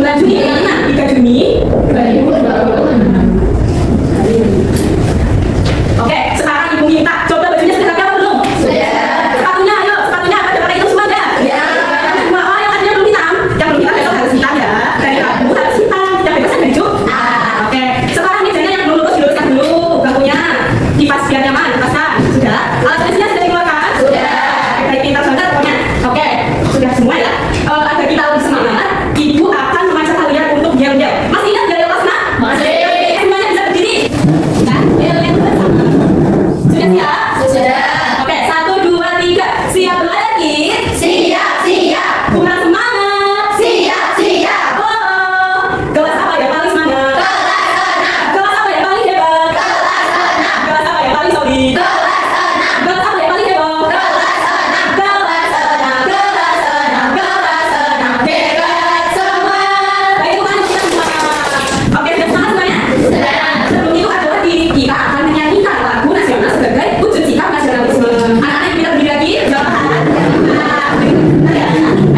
bulan Juni mana? 3 Juni 2026. Oke, sekarang ibu minta coba bajunya sudah rapi apa belum? Sudah. Sepatunya, ayo, sepatunya apa coba itu semua ada? Ya. Semua yang tadinya belum hitam, yang belum hitam besok harus hitam ya. Dari kamu harus hitam, yang bebasnya dari juk. Oke, sekarang mejanya yang belum lulus diluruskan dulu, bangkunya kipas biar nyaman, dipasang. Sudah. Alat tulisnya sudah dikeluarkan? Sudah. Baik, pintar banget pokoknya. Oke, sudah semua ya. Agar kita lebih semangat, ibu akan mengajak kalian untuk diam-diam. Masih ingat dari kelas nak? Masih. Semuanya bisa berdiri. Kan? Sudah siap? Sudah. Oke, 1, 2, 3. Siap belajar, Kid? Siap, siap. Kurang semangat. Siap, siap. Oh, kelas apa yang paling semangat? Kelas 6. Kelas apa yang paling hebat? Kelas 6. Kelas apa yang paling solid? Kelas 6. Kelas apa yang paling heboh? Kelas 6. Kelas 6. Kelas 6. Kelas 6. Hebat semua. Baik, bukan kita semua. Oke, sudah semangat semuanya? Sudah. Sebelum itu adalah kita akan menyanyikan lagu nasional sebagai wujud sikap nasionalisme. Anak-anak kita berdiri lagi, jawab tahan.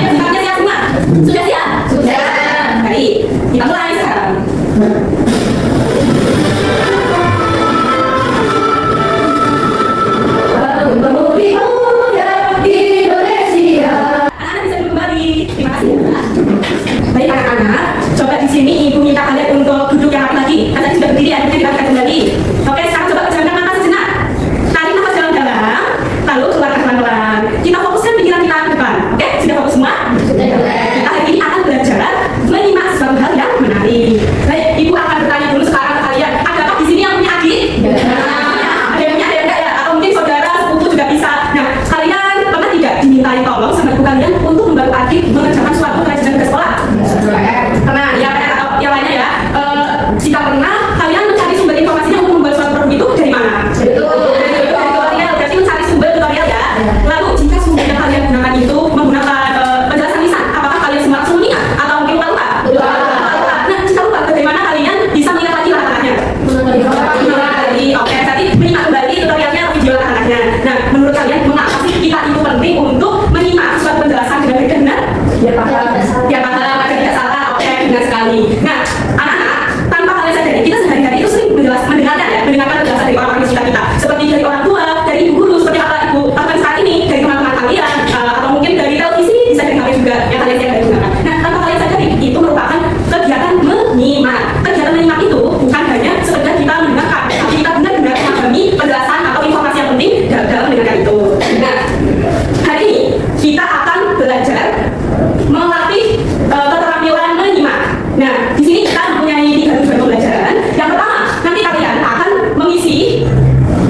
Ayo sikapnya siap semua? Sudah siap? Sudah. Baik, kita mulai sekarang. Pemuda Indonesia. Anak-anak bisa duduk kembali. Terima kasih ya. Baik anak-anak, coba di sini ibu minta kalian untuk duduk yang rapi lagi. Kan tadi sudah berdiri, akhirnya kita kembali. Oke, sekarang coba pejamkan mata sejenak. Tarik nafas dalam-dalam, lalu keluarkan pelan-pelan. Kita fokuskan pikiran kita ke depan. Oke, sudah fokus semua? Sudah. Kita hari ini akan belajar menyimak sesuatu hal yang menarik. Baik, ibu akan bertanya dulu sekarang ke kalian. Adakah di sini yang punya adik? Ada yang punya, ada yang enggak ya? Atau mungkin saudara, sepupu juga bisa. Nah, kalian pernah tidak dimintai tolong sama ibu kalian untuk membantu adik mengerjakan suatu kerajinan ke sekolah? Pernah, ya pernah atau yang lainnya ya. Jika pernah, kalian mencari sumber informasinya untuk membuat suatu produk itu dari mana? Dari tutorial, berarti mencari sumber tutorial ya. Lalu jika sumber yang kalian gunakan itu menggunakan penjelasan lisan, apakah kalian semua langsung mengingat atau mungkin lupa? Nah, jika lupa, bagaimana kalian bisa mengingat lagi langkah-langkahnya? Oke, berarti menyimak kembali tutorialnya lebih jauh langkah-langkahnya. Nah, menurut kalian mengapa sih kita itu penting untuk menyimak suatu penjelasan dengan baik dan benar? Biar paham, agar tidak salah. Oke, benar sekali. Nah, anak-anak, tanpa kalian sadari, kita sehari-hari itu sering mendengarkan penjelasan dari orang-orang di sekitar kita, seperti dari orang tua, dari ibu guru, seperti apa ibu lakukan saat ini, dari teman-teman kalian, atau mungkin dari televisi, bisa dari HP juga yang kalian setiap hari gunakan. Nah, tanpa kalian sadari, itu merupakan kegiatan menyimak. Kegiatan menyimak itu bukan hanya sekedar kita mendengarkan, tapi kita benar-benar memahami penjelasan atau informasi yang penting dalam mendengarkan itu. Nah, hari ini kita akan belajar melatih keterampilan menyimak. Nah, di sini kita mempunyai 3 tujuan pembelajaran. Yang pertama, nanti kalian akan mengisi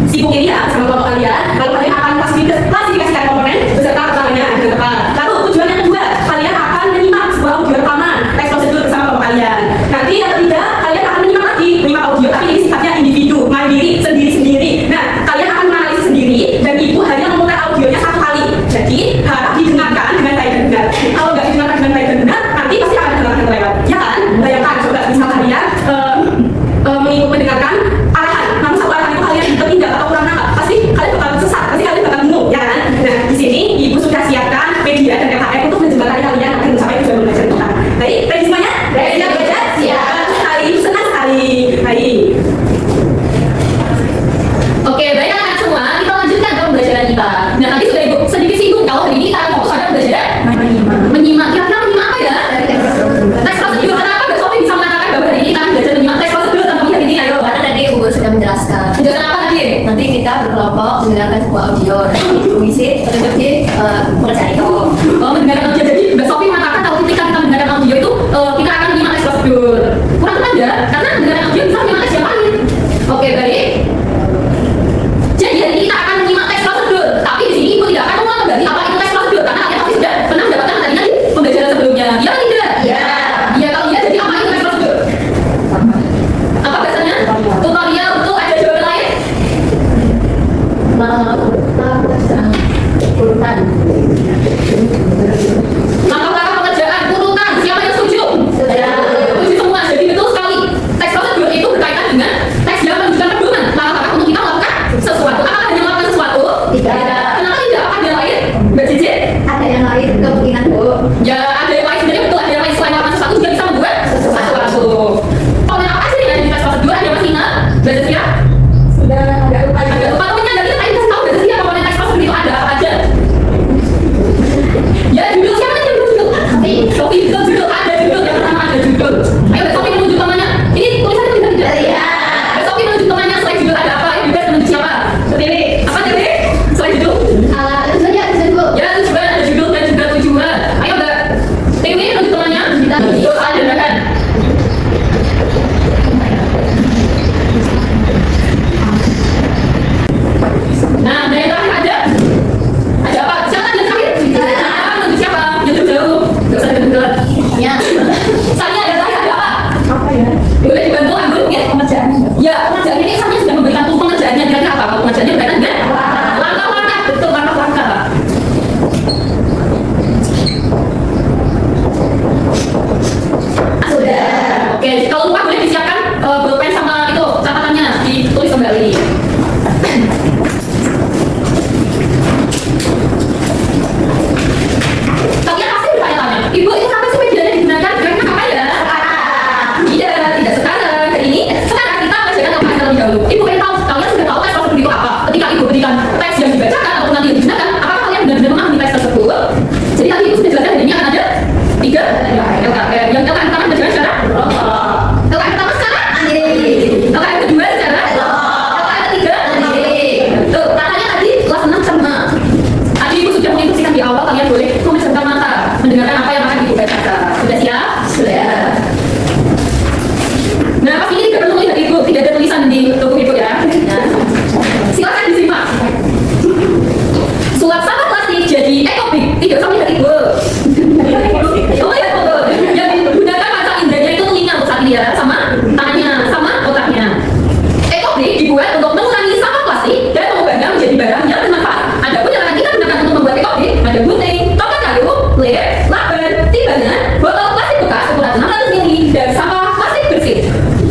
si buku ini ya sama kelompok kalian. Lalu kalian akan klasifikasikan komponen beserta keterangannya dengan tepat. Lalu tujuan yang kedua, kalian akan menyimak sebuah audio rekaman teks prosedur bersama kelompok kalian. Nanti yang ketiga, kalian akan menyimak audio, tapi ini sifatnya individu, mandiri, sendiri-sendiri. Nah, kalian akan menganalisis sendiri dan ibu hanya memutar audionya 1 kali. Jadi harap didengarkan dengan baik dan benar. Kalau nggak didengarkan dengan baik dan benar, nanti pasti akan ada yang terlewat. Ya kan? Bayangkan coba misal kalian mengikut mendengarkan arahan, namun satu arahan itu kalian tertinggal atau kurang nangkap, pasti kalian bakal sesat, pasti kalian bakal bingung, ya kan? Nah, di sini ibu sudah siapkan media dan KKM untuk menjembatani kalian agar mencapai tujuan belajar kita. Baik, ready semuanya? Ready. Siap belajar? Siap. Bagus sekali, ibu senang sekali. Baik. Oke, baik anak-anak semua, kita lanjutkan ke pembelajaran kita. Nah, tadi sudah ibu sedikit singgung kalau hari ini kita akan fokus pada pembelajaran menyimak. Kira-kira menyimak apa ya? Teks prosedur. Kenapa Mbak Sofi bisa mengatakan bahwa hari ini kita akan belajar menyimak teks prosedur tanpa hari ini? Ayo, Karena tadi Ibu sudah menjelaskan. menjelaskan apa tadi? Nanti kita berkelompok mendengarkan sebuah audio dan mengisi petunjuk di pekerjaan itu. Mendengarkan audio. Jadi Mbak Sofi mengatakan kalau ketika kita mendengarkan audio itu kita akan menyimak teks prosedur. Kurang tepat ya? Karena mendengarkan audio bisa menyimak teks yang lain. Oke, baik. Jadi hari ini kita akan menyimak teks prosedur. Tapi di sini Ibu tidak akan mengulang kembali apa itu teks prosedur karena kalian pasti sudah pernah mendapatkan materinya di pembelajaran sebelumnya. Iya atau tidak? Iya. Iya, kalau iya jadi apa itu teks prosedur? Apa bahasanya? Tutorial untuk ada jawaban lain? Urutan. Langkah-langkah pengerjaan, urutan, siapa yang setuju? Sudah. Setuju semua, jadi betul sekali. Teks prosedur itu berkaitan dengan teks yang menunjukkan pedoman langkah-langkah untuk kita melakukan sesuatu. Apakah hanya melakukan sesuatu? Tidak. Kenapa tidak? Apa ada yang lain? Mbak Cici? Ada yang lain kemungkinan Bu. Ya, ada yang lain sebenarnya betul. Ada yang lain selain melakukan sesuatu juga bisa membuat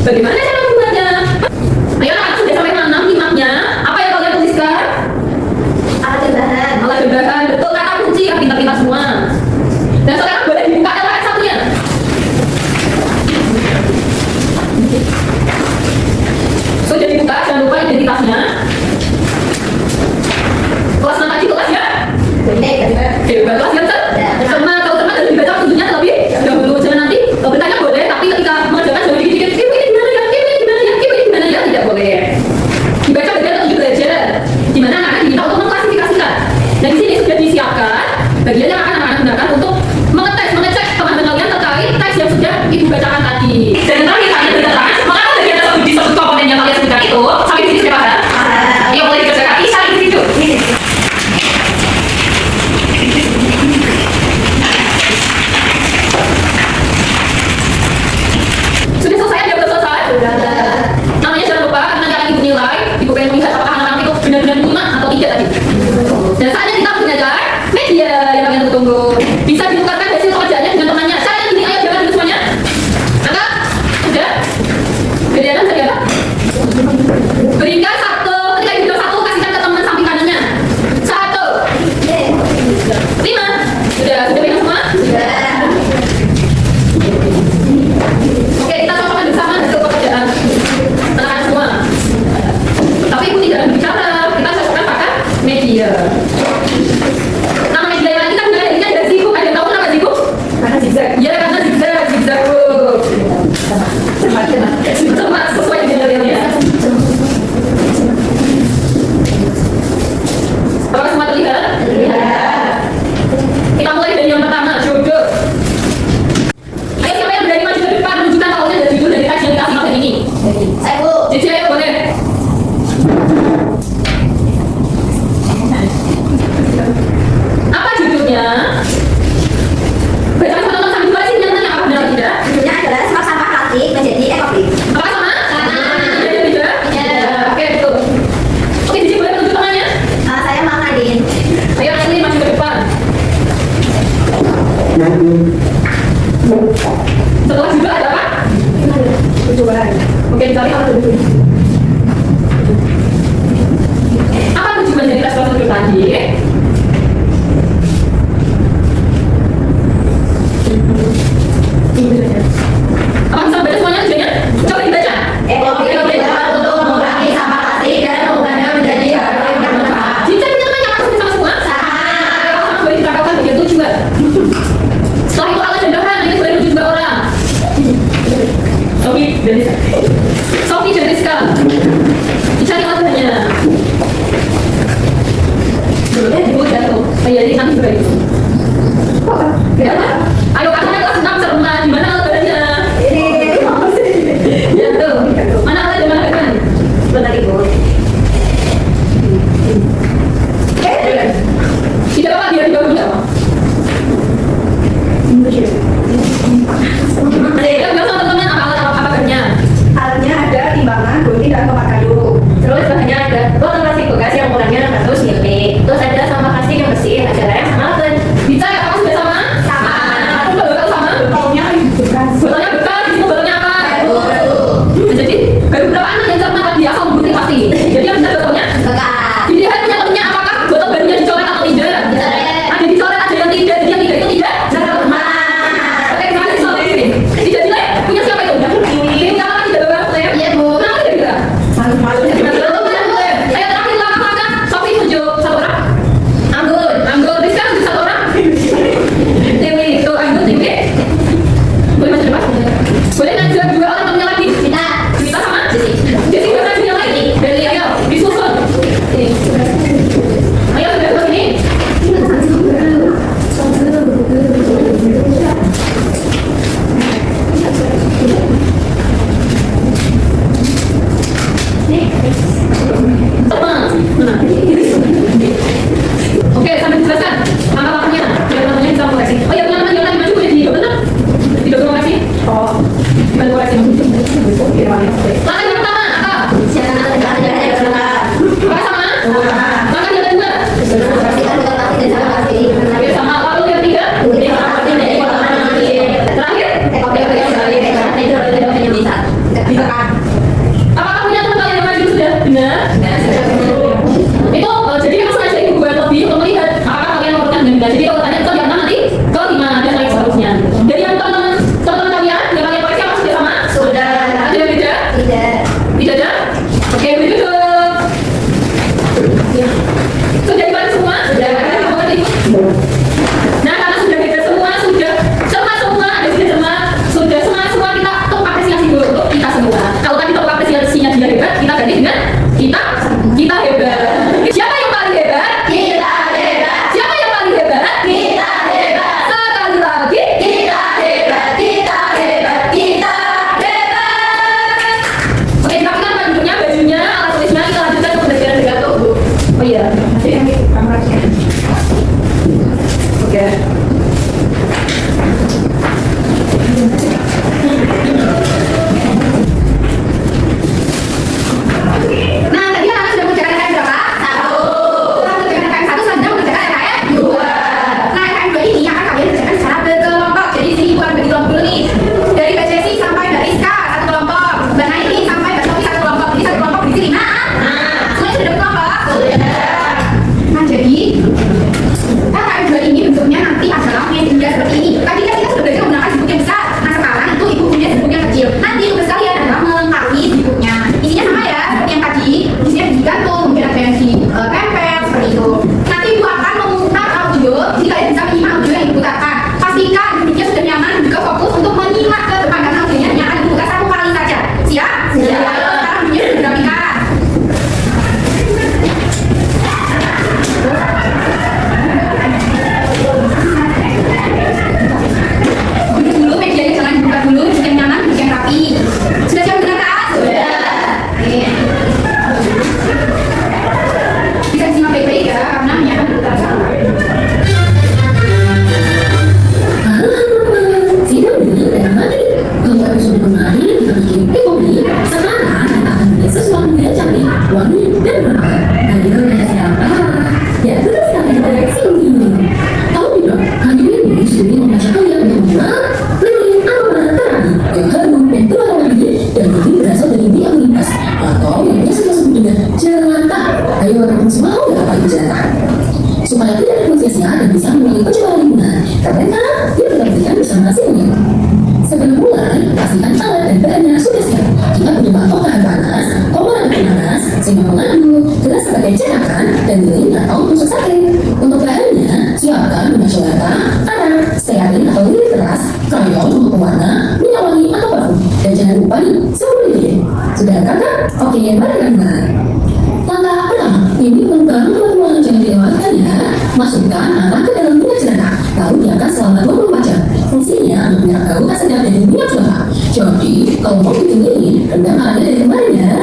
Bagaimana cara membuatnya? Ayo anak sudah sampai mana nyimaknya? Apa yang kalian tuliskan? Alat tambahan. Alat tambahan, betul kata kunci yang pintar-pintar semua. Dan sekarang boleh dibuka LKS satunya. Sudah dibuka, jangan lupa identitasnya. Kelas 6 tadi kelas ya? Kelas ya, Ustaz? Sama kalau teman harus dibaca waktunya terlebih dahulu. Jangan nanti bertanya boleh, tapi ketika mengerjakan jangan dikit-dikit. Ibu ini gimana ya? Ibu ini gimana ya? Ibu ini gimana ya? Tidak boleh. Dibaca bagian ketujuh belajar, di mana anak-anak diminta untuk mengklasifikasikan. Dan di sini sudah disiapkan bagian yang akan anak-anak gunakan untuk mengetes, mengecek pemahaman kalian terkait teks yang sudah ibu bacakan tadi. Dan terakhir kalian berkata, maka bagian tersebut disebut komponen yang kalian sebutkan itu sampai di sini sudah paham? Yang boleh dikerjakan, bisa di situ. Sudah selesai, ada belum selesai? Namanya jangan lupa, nanti akan ibu nilai. Ibu pengen melihat apakah anak-anak itu benar-benar nyimak atau tidak tadi. Dan saatnya kita belajar media yang kalian tunggu. Bisa ditukarkan hasil pekerjaannya dengan temannya. Caranya gini, ayo jalan dulu semuanya. Angkat, sudah. Gedean tadi apa? Berikan satu, ketika ibu bilang satu, kasihkan ke teman samping kanannya. 1, 5. Sudah berikan semua? Oke, kita cocokkan bersama hasil pekerjaan anak-anak semua. Tapi ibu tidak akan bicara, kita cocokkan pakai media. Nama media yang kita gunakan ini ada zigzag. Ada yang tahu kenapa zigzag? Karena zigzag. Ya, karena zigzag. Cepat, sesuai dengan ya. Apakah semua terlihat? Kita mulai dari yang pertama, jodoh. Ayo siapa yang berani maju ke depan menunjukkan awalnya dari judul dari kajian dikasih materi ini. Saya Bu. Jadi ayo boleh. Apa judulnya? Baca sama teman sambil baca yang tanya apa benar atau tidak. Judulnya adalah sebab sampah plastik menjadi ekofrik. Apakah sama? Iya, tidak? Iya. Oke, betul. Oke, jadi boleh menunjuk tangannya. Saya mau Nadine. Ayo Nadine maju ke depan. Setelah juga ada apa? Oke, dicari apa dulu? Apa tujuan dari tes prosedur tadi? Apa bisa baca semuanya tujuannya? Coba dibaca. Ekofrik bertujuan untuk mengurangi sampah plastik dan mengubahnya menjadi hal yang bermanfaat. Jadi namanya apa sama semua? Sama boleh dikatakan bagian tujuan. Setelah itu alat dan bahan ini boleh menuju 2 orang. Sofi dan Rizka. Dicari alat bahannya. Ibu jatuh. Iya, ini nanti juga itu. Ya, ayo katanya kelas 6 seremah. Di mana alat bahannya? Ini Jatuh. Mana alat dan bahan? benar Ibu. Tidak apa-apa, biar tidak apa. Ya, bilang sama teman-teman apa alat apa bahannya. Alatnya ada timbangan, gunting, dan tomat kayu. Terus bahannya ada botol plastik bekas yang ukurannya 600 ml. Terus ada sampah plastik yang bersih, ada lem sama pen. Bisa ya, apa sudah sama? Sama. Aku baru sama. Botolnya bekas, di situ botolnya apa? Nah, jadi baru berapa anak yang cermat tadi asal gunting pasti. Jadi yang benar botolnya. Bekas. Dilihat punya temennya apakah botol barunya dicoret atau tidak? Ada dicoret, ada yang tidak. Jadi yang tidak itu tidak. Sama. Oke, terima kasih soal ini. Tidak jelek. Punya siapa itu? Ini apa tidak bawa lem? Iya Bu. Kenapa tidak bisa? Malu-malu. Ayo terakhir langkah-langkah. Sofi tunjuk 1 orang. Anggun. Rizka tunjuk 1 orang. Dewi, tuh Anggun, Dewi. Boleh maju depan? Boleh ngajak 2 orang temennya lagi. Kita sama? Jadi kita majunya lagi. Dari ayo, disusun. Ayo sudah ke sini. Oke, sambil dijelaskan langkah-langkahnya. Biar teman-temannya bisa koreksi. Oh ya, teman-teman yang tadi maju boleh didobel tak? Didobel koreksi? Dibantu koreksi. Langkah yang pertama apa? Jangan ada yang berlengkap. Apakah sama? Langkah yang kedua? Bersihkan botol plastik dan sampah plastik. Oke, sama. Lalu yang ketiga? Gunting sampah plastik dari botol plastik. Terakhir? Ekofrik dari ekofrik yang bisa. Bisa. Ayo, semua tahu nggak apa itu jelantah? Supaya tidak ada sia-sia dan bisa mengurangi pencemaran lingkungan, karena dia benar-benar bersama hasilnya. Sebelum mulai, pastikan alat dan bahannya sudah siap. Jika penyebab tahan panas, kompor atau panas, sehingga mengaduk, gelas sebagai cetakan, dan lilin atau tusuk sate. Untuk bahannya, siapkan minyak jelantah, arang, stearin atau lilin keras, krayon untuk pewarna, minyak wangi atau parfum, dan jangan lupa nih, sabun lilin. Sudah lengkap kan? Oke, mari kita mulai. Langkah pertama, ini menggunakan ruangan jangan dilewatkan ya. Masukkan arang ke dalam minyak jelantah, lalu biarkan selama 24 jam. Fungsinya untuk minyak bau tak sedap dari minyak jelantah. Jadi, kalau mau bikin lilin, rendam airnya dari kemarin ya.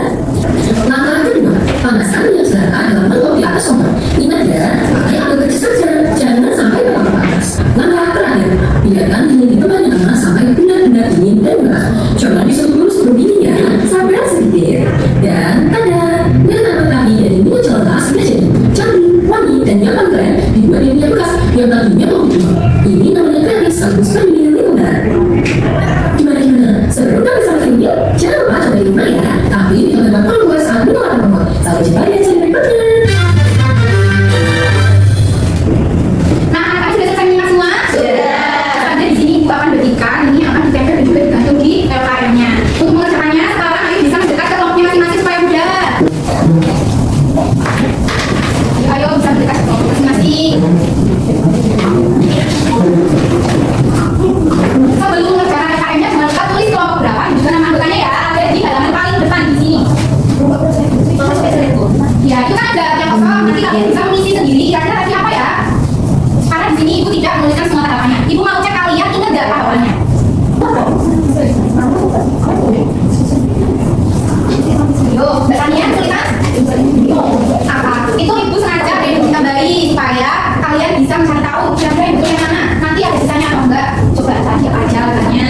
Langkah kedua, panaskan minyak jelantah dalam mangkok di atas kompor. Ingat ya, pakai api kecil saja, jangan sampai terlalu panas. Langkah terakhir, biarkan dingin di tempat yang panas sampai benar-benar dingin dan merah. Coba disuruh dulu sebelum dingin ya, sabar sedikit. Dan tada, dengan tadi dari minyak jelantah sudah jadi cantik, wangi, dan nyaman keren dibuat dari minyak bekas yang tadinya mau dijual. Ini namanya kreatif sekaligus pendingin lingkungan. Gimana? Sebelum kami sampai video, jangan lupa coba di rumah ya. Tapi jangan lupa follow saat menemukan nomor. Sampai jumpa di channel berikutnya. Nah, anak-anak sudah selesai menyimak semua? Sudah. Ada di sini ibu akan berikan ini yang akan ditempel dan juga digantung di LKM-nya. Untuk mengerjakannya, sekarang ayo bisa mendekat ke kelompoknya masing-masing supaya mudah. Ayo bisa mendekat ke kelompok masing-masing. Sebelum mengerjakan LKM-nya, jangan lupa tulis kelompok berapa dan juga nama anggotanya ya. Ada di halaman paling depan di sini. Ya, itu kan ada yang kosong. Nanti kalian bisa mengisi sendiri. Kira-kira tadi apa ya? Karena di sini ibu tidak menuliskan semua tahapannya. Ibu mau cek kalian ingat nggak tahapannya? Yuk, bertanya tulisan apa? Itu ibu sengaja ibu tambahi supaya kalian bisa mencari tahu kira-kira yang betul yang mana. Nanti ada sisanya atau enggak? Coba tanya aja katanya.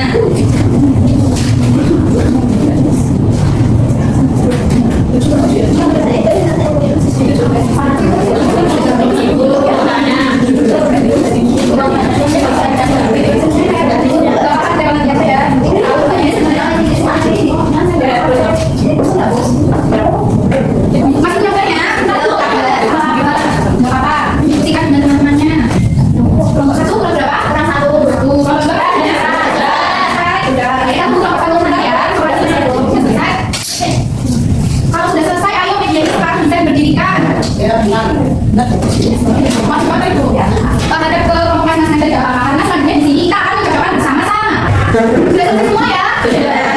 Masih nyobain ya? Nggak apa-apa. Buktikan dengan teman-temannya. Kelompok 1 kelompok berapa? Kurang 1. Kelompok berapa? Udah. Ya, kelompok 1 benar ya. Kalau sudah selesai. Kalau sudah selesai, ayo media sekarang bisa berdirikan. Ya, benar. Masih apa itu? Terhadap kelompok masing-masing dari apa? Karena selanjutnya di sini kita akan mencoba bersama-sama. Sudah selesai semua ya?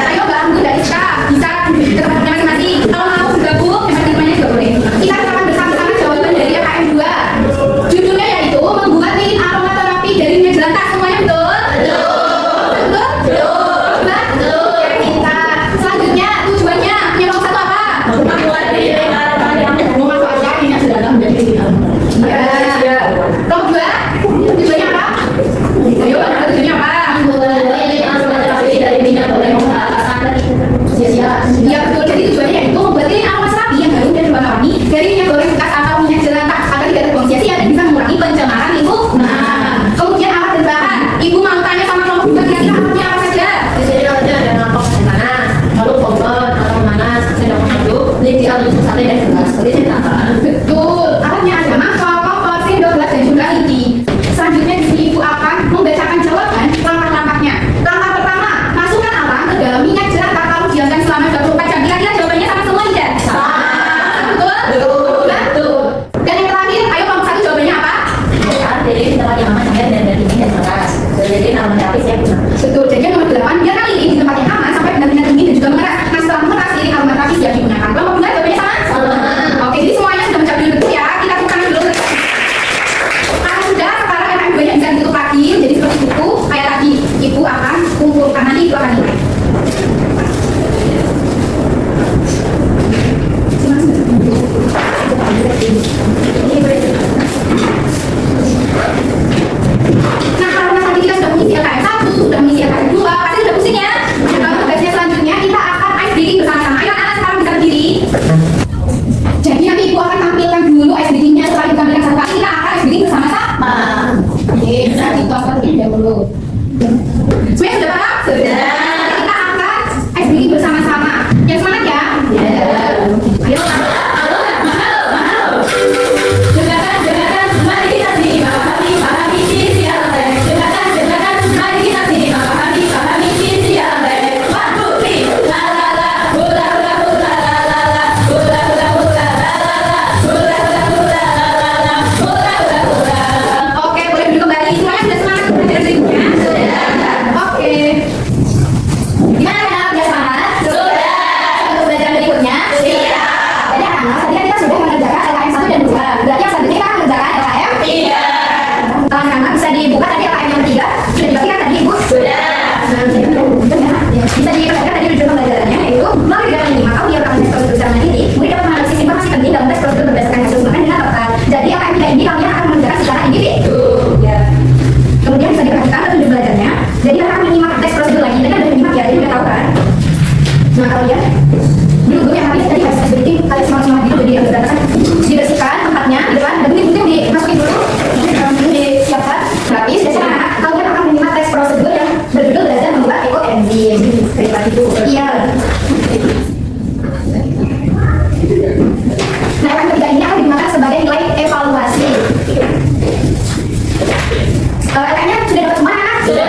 Ayo bantu dari kita bisa ke tempatnya masing-masing. Kalau mau bergabung, teman-temannya juga boleh. Kita akan bersama-sama jawaban dari KM 2. Judulnya yaitu membuat lilin aromaterapi dari minyak jelantah. Semuanya betul? Betul? Betul? Ya, kita. Selanjutnya tujuannya punya kelompok 1 apa? Membuat lilin aromaterapi. Memanfaatkan minyak jelantah menjadi lilin aromaterapi. Ya. Kelompok 2 tujuannya apa? Ayo, tujuannya apa? Membuat lilin aromaterapi dari minyak jelantah. Ya betul, jadi tujuannya yaitu membuat lilin aromaterapi yang harum dan berwarna-warni dari minyak goreng bekas atau minyak jelantah agar tidak terbuang sia-sia dan bisa mengurangi pencemaran lingkungan. Kemudian alat dan bahan, ibu mau tanya sama kelompok juga kira-kira alatnya apa saja? Di sini ada mangkok panas, lalu kompor atau panas, sendok aduk, lidi tusuk sate dan gelas. Tadi saya katakan. Betul, alatnya ada mangkok, kompor, sendok, gelas dan juga lidi. Selanjutnya di sini ibu akan membacakan jawaban langkah-langkahnya. Langkah pertama, masukkan arang ke dalam minyak jelantah lalu diamkan selama 24 jam. Kira-kira jawabannya sama semua tidak? Betul. Dan yang terakhir, ayo kelompok 1 jawabannya apa? Jadi tempat yang aman sampai dan dingin dan panas. Jadi aromaterapi siap guna. Betul, jadi yang nomor 8, biarkan lilin di tempat yang aman sampai benar-benar dingin dan juga mengeras. Nah, setelah mengeras, lilin aromaterapi siap digunakan. Kelompok 2 jawabannya sama? Oke, jadi semuanya sudah menjawab dengan betul ya. Kita bukan dulu. Karena sudah, sekarang yang banyak bisa ditutup lagi. Jadi seperti itu, kayak tadi, ibu akan kumpulkan, nanti ibu akan nilai. Nah, karena tadi kita sudah mengisi LKM 1, sudah mengisi LKM 2, pasti sudah pusing ya? Nah, tugasnya selanjutnya kita akan ice breaking bersama-sama. Ayo anak sekarang bisa berdiri. Jadi nanti ibu akan tampilkan dulu ice breaking-nya. Setelah ibu tampilkan satu kali, kita akan ice breaking bersama-sama. Oke, bisa dituangkan terlebih dahulu. Semuanya sudah paham? Sudah. Bisa diperhatikan tadi di jurnal pembelajarannya, yaitu melalui gerakan ini maka dia akan tes prosedur secara mandiri. Murid dapat menganalisis informasi penting dalam tes prosedur berdasarkan hasil ulangan dengan tepat. Jadi apa yang tidak ini kalian akan mengerjakan secara individu. Ya. Kemudian bisa diperhatikan petunjuk belajarnya. Jadi akan menyimak tes prosedur lagi. Tadi ada menyimak ya, jadi udah tahu kan. Nah kalian dulu yang habis tadi harus berarti kalian semangat gitu, jadi harus berantakan. Dibersihkan tempatnya, gitu kan. Dan buku yang dimasukin dulu, disiapkan, rapis. Biasanya anak kalian akan menyimak tes prosedur yang berjudul belajar membuat ekoenzim. Kayak itu. Iya. Nah yang ketiga ini akan digunakan sebagai nilai evaluasi. Kayaknya sudah dapat semua anak? Sudah.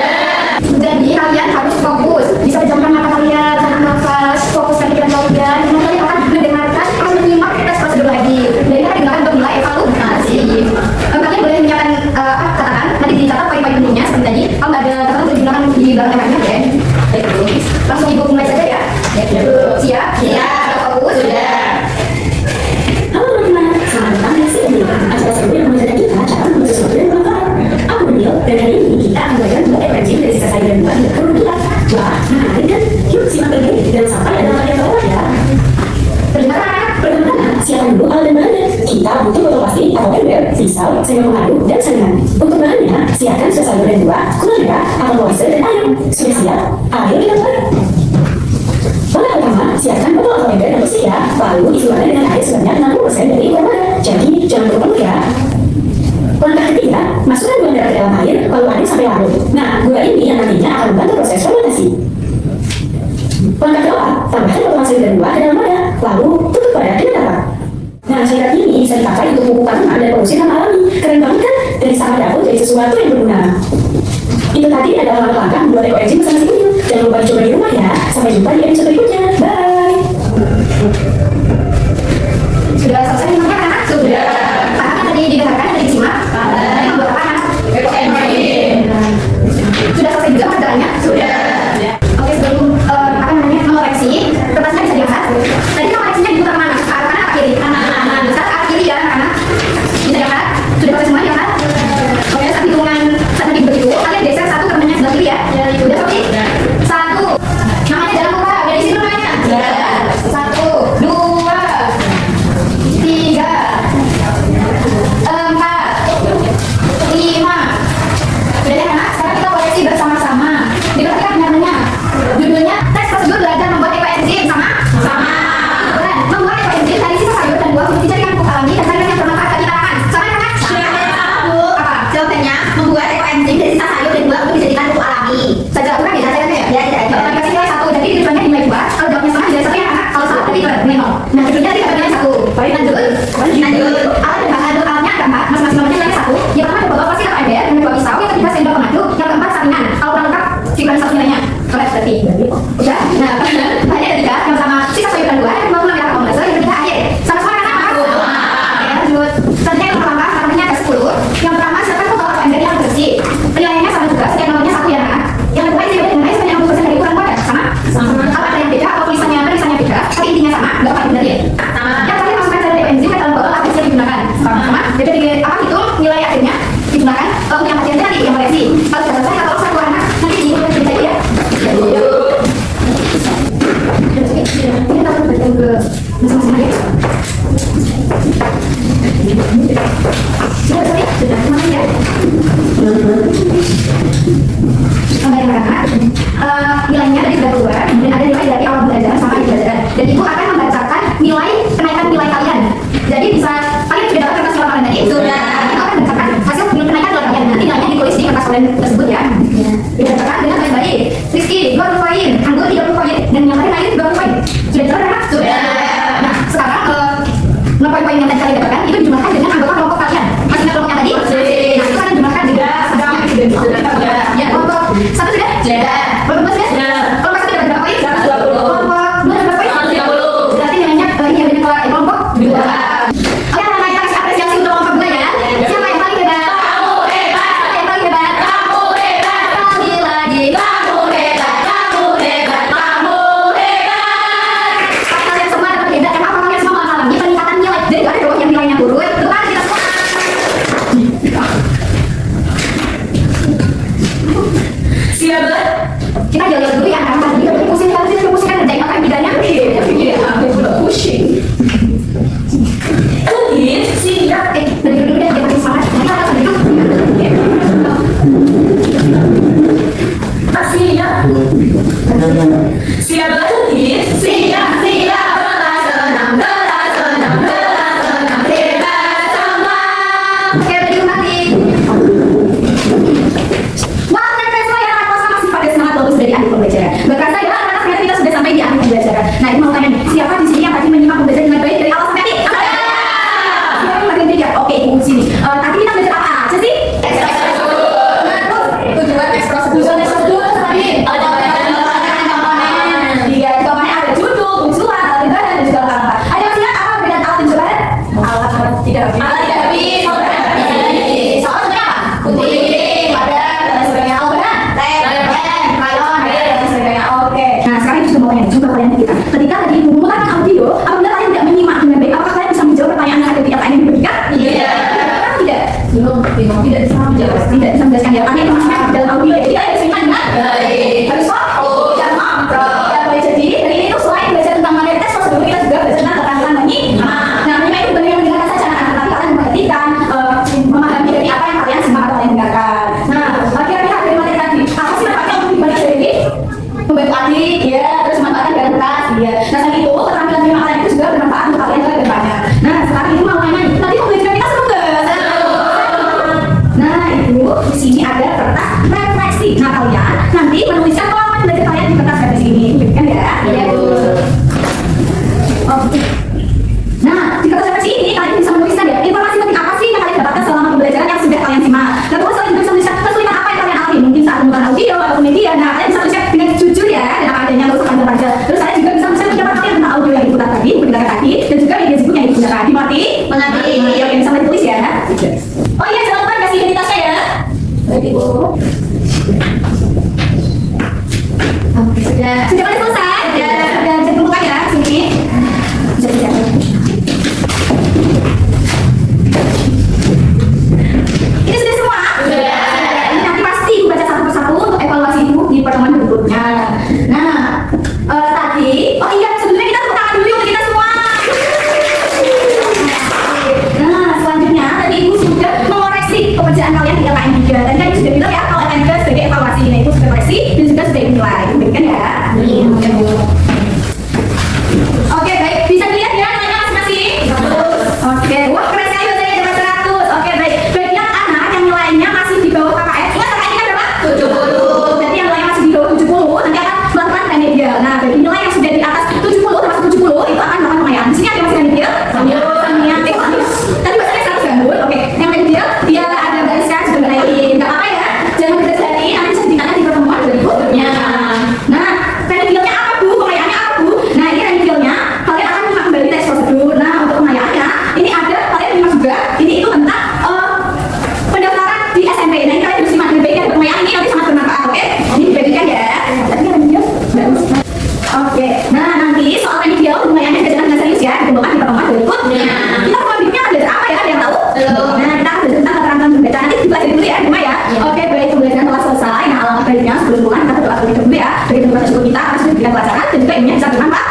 Jadi kalian harus fokus, bisa pejamkan mata kalian, tahan nafas, fokuskan pikiran kalian. Kemudian kalian akan mendengarkan, akan menyimak tes prosedur lagi. Jadi akan digunakan untuk nilai evaluasi. Kalian boleh menyiapkan katakan, nanti dicatat poin-poin pentingnya seperti tadi. Kalau nggak ada katakan boleh digunakan di belakang temannya ya. Langsung ibu mulai saja ya. Siap? Siap. Fokus? Sudah. Halo teman-teman, selamat datang di sini. Acara seru yang mengajarkan kita cara membuat sesuatu yang bermanfaat. Aku Neil, dan hari ini kita akan belajar membuat ekoenzim dari sisa sayur dan buah di dapur kita. Wah, menarik kan? Yuk simak terlebih dan sampai ada tempat yang bawah ya. Pertama-tama, siapkan dulu alat dan bahannya. Kita butuh botol plastik atau ember, pisau, sendok pengadu, dan saringan. Untuk bahannya, siapkan sisa sayur dan buah, gula merah, apel moister, dan air. Sudah siap? Ayo kita mulai. Langkah pertama, siapkan botol atau ember yang bersih ya. Lalu isi wadah dengan air sebanyak 60% dari ukuran wadah. Jadi, jangan lupa penuh ya. Langkah ketiga, masukkan gula merah ke dalam air, lalu aduk sampai larut. Nah, gula ini yang nantinya akan membantu proses fermentasi. Langkah keempat, tambahkan potongan sayur dan buah ke dalam wadah, lalu tutup wadah dengan rapat. Nah, cairan ini bisa dipakai untuk pupuk tanaman dan produksi hama alami. Keren banget kan? Dari sampah dapur jadi sesuatu yang berguna. Itu tadi adalah langkah-langkah membuat ekoenzim bersama si Unyil. Jangan lupa dicoba di rumah ya. Sampai jumpa di episode berikutnya. Bye. Sudah selesai menyimak anak? Sudah. Apakah tadi didengarkan, tadi disimak? Yang buat apa anak? Ekoenzim. Sudah selesai juga pelajarannya? Sudah. Oke, sebelum mengoreksi, kertasnya bisa diangkat. Tadi mengoreksinya diputar mana? Ke arah kanan atau kiri? Kanan. Bisa ke arah kiri ya, anak-anak. Bisa diangkat? Sudah selesai semua diangkat? Oke, saat hitungan saat nanti begitu, kalian geser satu ke temannya sebelah kiri ya. Udah Sofi? Satu. Namanya jangan lupa, udah di sini namanya. Satu, dua, tiga, empat, lima. Udah ya anak, sekarang kita koreksi bersama-sama. Diperhatikan namanya. Judulnya tes prosedur belajar membuat ekoenzim sama. Bukan, membuat ekoenzim dari sisa sayur dan buah untuk dijadikan pupuk alami dan sayuran yang bermanfaat bagi tanaman. Sama kan? Apa? Jawabannya membuat ekoenzim dari sisa sayur dan buah untuk dijadikan pupuk alami. Saya jawab kurang ya, saya jawabnya ya. Ya, tidak. Kasih nilai 1, jadi tujuannya nilai 2. Kalau jawabnya sama nilai 1 ya anak. Kalau salah tadi nilai 0. Nah, judulnya tadi nilai 1. Baik, lanjut. Alat dan bahan alatnya ada 4. Masing-masing nomornya nilai 1. Yang pertama ada botol plastik atau ember, yang kedua pisau, yang ketiga sendok pengadu, yang keempat saringan. Kalau kurang lengkap, siapkan satu nilainya. Correct berarti. Udah. Nah, bahannya ada 3. Yang pertama sisa sayur dan buah, yang kedua gula merah atau molasses, yang ketiga air. Sama-sama kan apa? Oke, lanjut. Selanjutnya yang pertama nomornya ada 10. Yang pertama siapkan botol atau ember yang bersih. Penilaiannya sama juga, setiap nomornya 1 ya nak. Yang kedua isi wadah dengan air sebanyak 60% dari ukuran wadah. Sama? Kalau ada yang beda, atau tulisannya beda, tapi intinya sama, nggak apa benar ya? Sama. Yang terakhir masukkan sayur ekoenzim ke dalam botol apa yang digunakan. Sama. Jadi hitung nilai akhirnya digunakan untuk yang hasilnya nanti yang koreksi. Kalau sudah selesai atau satu anak nanti diingat cerita ya. Kita akan bertemu ke masing-masing ya. Sudah selesai? Sudah. Terima kasih ya. Kembali anak-anak. Nilainya tadi sudah keluar. Dan ada nilai dari awal belajar sampai akhir belajar. Dan itu akan membacakan nilai kenaikan nilai kalian. Jadi bisa kalian sudah dapat kertas kalian tadi? Sudah. Itu akan membacakan hasil kenaikan nilai kalian. Nanti nilainya ditulis di kertas kalian tersebut ya. Dibacakan dengan baik-baik. Rizky 20 poin, Anggur 30 poin, dan yang lain 20 poin. Sudah jelas kan? Sudah. Nah, sekarang poin-poin yang tadi kalian dapatkan itu dijumlahkan dengan anggota kelompok kalian. Masih ingat kelompok yang tadi? Nah, itu akan dijumlahkan dengan sudah. Ya, kelompok 1 sudah? Sudah. Kelompok 2 sudah? Kelompok 1 dapat berapa poin? 120. Kelompok 2 dapat berapa poin? 130. Berarti nilainya ini yang benar kelompok 2. Oke, karena kita kasih apresiasi untuk kelompok 2 ya. Siapa yang paling hebat? Kamu hebat. Siapa yang paling hebat? Kamu hebat. Ya, baik. Jadi dari ini tuh selain belajar tentang materi tes prosedur, kita juga belajar tentang keterampilan menyimak. Nah, menyimak itu benar mendengarkan saja, tetapi kalian memperhatikan, memahami dari apa yang kalian simak atau kalian dengarkan. Nah, kira-kira dari materi tadi, apa sih dampaknya untuk dibalik dari ini? Membantu adik, ya, terus memanfaatkan garam keras, ya. Nah, selain itu keterampilan menyimak kalian itu juga bermanfaat untuk kalian ke depannya. Nah, sekarang itu mau nanya, tadi pembelajaran kita seru nggak? Nah, itu di sini ada kertas refleksi. Nah, kalian nanti menuliskan pengalaman belajar kalian di kertas refleksi ini, kan ya? Iya, Bu. Oke. Nah, di kertas refleksi ini kalian bisa menuliskan ya informasi penting apa sih yang kalian dapatkan selama pembelajaran yang sudah kalian simak. Nah, terus kalian juga bisa menuliskan kesulitan apa yang kalian alami, mungkin saat menonton audio atau media. Nah, kalian bisa menuliskan dengan jujur ya, dengan adanya nggak usah panjang-panjang. Terus kalian juga bisa menuliskan pendapat kalian tentang audio yang diputar tadi, mendengarkan tadi, dan juga media sebut yang digunakan. Dimengerti? Mengerti. Ya, oke, bisa ditulis ya. Oh iya, jangan lupa kasih identitasnya ya. Baik, Ibu. Oke, sudah pada selesai. Sudah bisa dikumpulkan ya sini. Sudah. Ini sudah semua? Sudah. Ini nanti pasti Ibu baca satu persatu untuk evaluasi Ibu di pertemuan berikutnya. Nah, tadi, oh iya, sebelumnya kita tepuk tangan dulu untuk kita semua. Nah, selanjutnya tadi Ibu sudah mengoreksi pekerjaan kalian di LKM 3. Tadi kan Ibu sudah bilang ya kalau LKM 3 sebagai evaluasi. Nah, itu sudah koreksi dan juga sudah dinilai. Kan ya? Iya. Oke, baik. Bisa dilihat ya namanya masing-masing? Oke. Wah, keren sekali bacanya dapat 100. Oke, baik. Bagi yang anak yang nilainya masih di bawah KKM, ingat KKM kan berapa? 70. Berarti yang nilainya masih di bawah 70 nanti akan pelan-pelan dengan media. Nah, bagi nilai yang sudah di atas 70 termasuk 70 itu akan melakukan lumayan. Di sini ada masih media? Sambil. Tadi bahasanya 100 gambut. Oke. Yang media dia ada barisan sudah naikin. Enggak apa-apa ya. Jangan berdasari nanti bisa ditanyakan di pertemuan berikutnya. Nah, remedialnya apa Bu? Pengayaannya apa Bu? Nah, ini remedialnya kalian akan menyimak kembali tes prosedur. Nah, untuk pengayaannya ini ada kalian menyimak juga. Ini itu tentang pendaftaran di SMP. Nah, ini kalian harus simak dengan baik ya. Pengayaan ini nanti sangat bermanfaat. Oke? Ini dibagikan ya. Tadi remedial bagus. Oke. Nah, nanti soal remedial pengayaannya belajar dengan serius ya. Dikumpulkan di pertemuan berikutnya. Kita selanjutnya belajar apa ya? Ada yang tahu? Nah, kita akan belajar tentang keterampilan membaca. Nanti dipelajari dulu ya, Buma ya. Oke, baik. Pembelajaran telah selesai. Nah, alangkah baiknya sebelum pulang kita berdoa terlebih dahulu ya. Bagi teman-teman syukur kita karena sudah diberikan pelajaran dan juga ilmunya bisa bermanfaat.